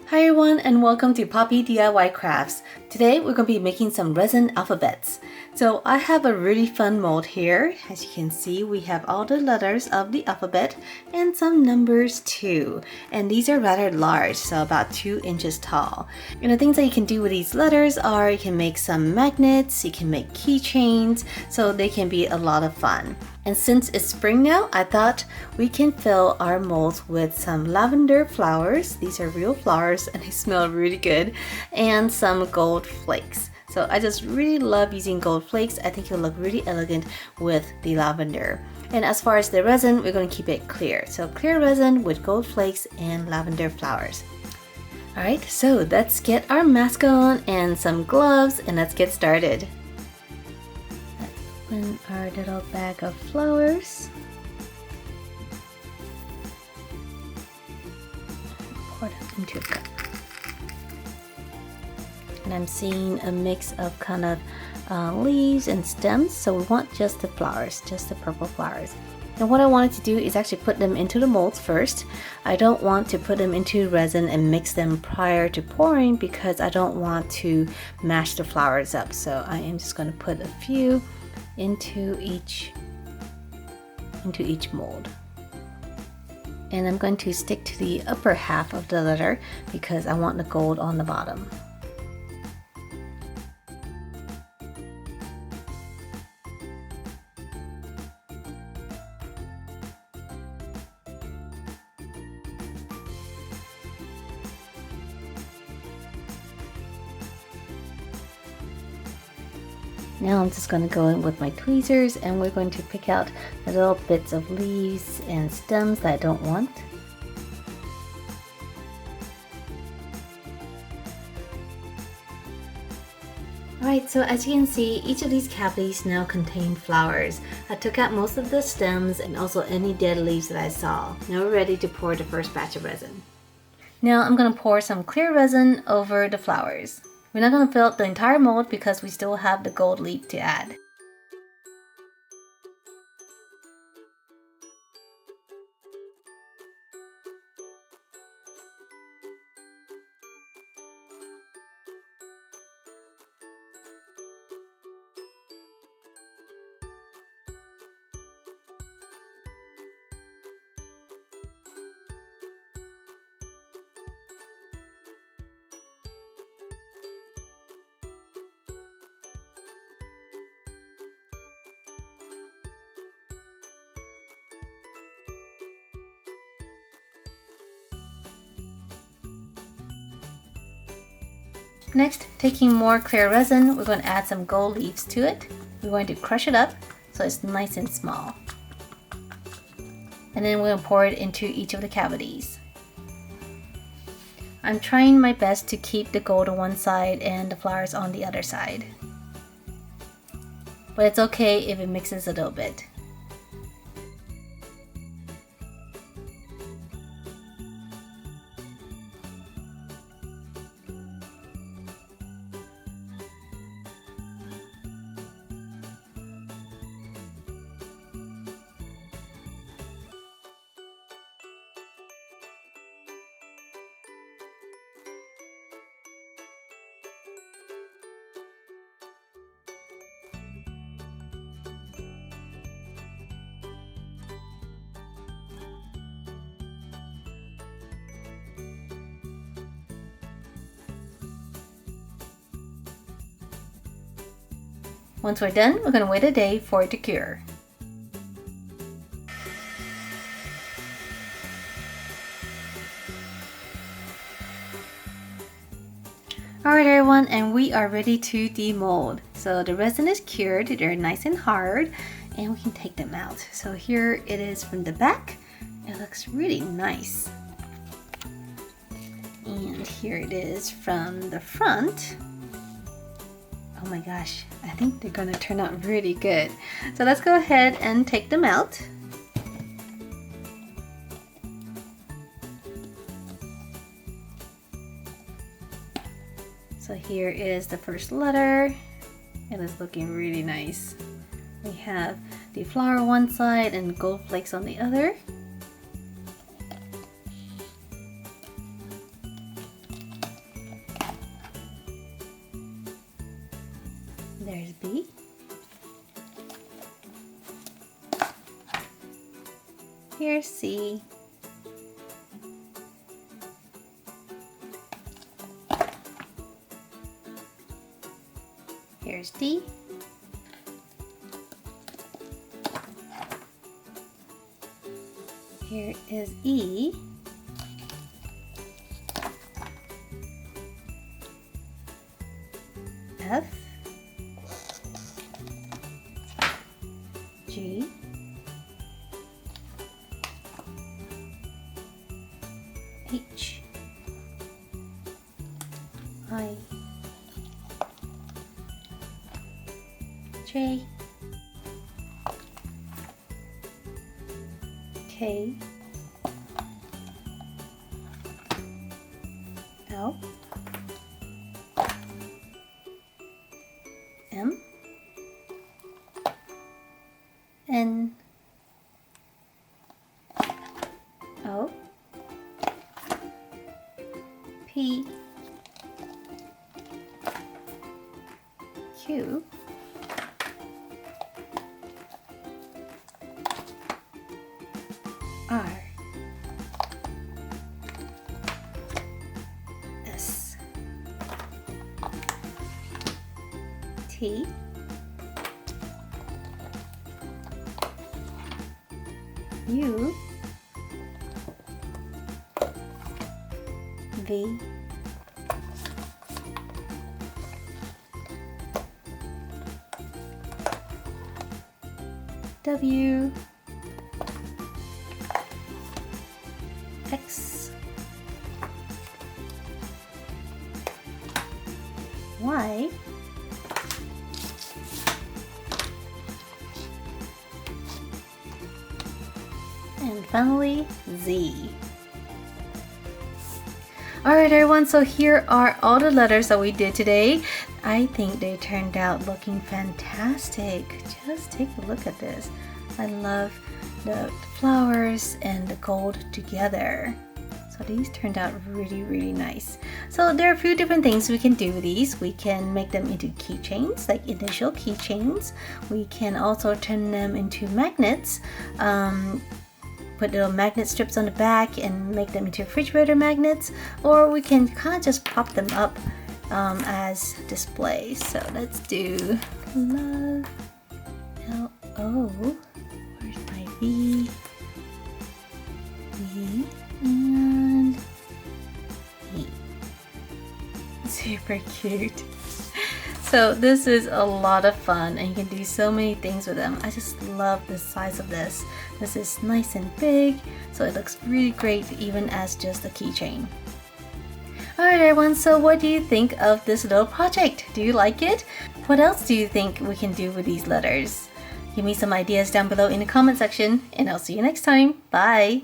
Hi everyone and welcome to Poppy DIY Crafts. Today we're going to be making some resin alphabets. So I have a really fun mold here. As you can see, we have all the letters of the alphabet and some numbers too. And these are rather large, so about 2 inches tall. And the things that you can do with these letters are you can make some magnets, you can make keychains, so they can be a lot of fun. And since it's spring now, I thought we can fill our molds with some lavender flowers. These are real flowers and they smell really good. And some gold flakes. So I just really love using gold flakes. I think it'll look really elegant with the lavender. And as far as the resin, we're going to keep it clear. So clear resin with gold flakes and lavender flowers. Alright, so let's get our mask on and some gloves and let's get started. Open our little bag of flowers. Pour them into a cup. And I'm seeing a mix of kind of leaves and stems, so we want just the flowers, just the purple flowers. And what I wanted to do is actually put them into the molds first. I don't want to put them into resin and mix them prior to pouring because I don't want to mash the flowers up. So I am just going to put a few into each mold. And I'm going to stick to the upper half of the letter because I want the gold on the bottom. Now I'm just going to go in with my tweezers and we're going to pick out the little bits of leaves and stems that I don't want. Alright, so as you can see, each of these cavities now contain flowers. I took out most of the stems and also any dead leaves that I saw. Now we're ready to pour the first batch of resin. Now I'm going to pour some clear resin over the flowers. We're not going to fill up the entire mold because we still have the gold leaf to add. Next, taking more clear resin, we're going to add some gold leaves to it. We're going to crush it up so it's nice and small. And then we're going to pour it into each of the cavities. I'm trying my best to keep the gold on one side and the flowers on the other side. But it's okay if it mixes a little bit. Once we're done, we're going to wait a day for it to cure. Alright everyone, and we are ready to demold. So the resin is cured, they're nice and hard, and we can take them out. So here it is from the back. It looks really nice. And here it is from the front. Oh my gosh, I think they're gonna turn out really good. So let's go ahead and take them out. So here is the first letter. It is looking really nice. We have the flower on one side and gold flakes on the other. Here's C. Here's D. Here is E. F. G. H. I. J. K. L. M. N. O. P. Q. R. S. T. U. V. W. X. Y. And finally, Z. Alright everyone, so here are all the letters that we did today. I think they turned out looking fantastic. Just take a look at this. I love the flowers and the gold together. So these turned out really nice. So there are a few different things we can do with these. We can make them into keychains, like initial keychains. We can also turn them into magnets. Put little magnet strips on the back and make them into refrigerator magnets, or we can kind of just pop them up as displays. So let's do love, L-O, where's my V, V, and E. Super cute. So this is a lot of fun and you can do so many things with them. I just love the size of this. This is nice and big, so it looks really great even as just a keychain. Alright everyone, so what do you think of this little project? Do you like it? What else do you think we can do with these letters? Give me some ideas down below in the comment section, and I'll see you next time. Bye!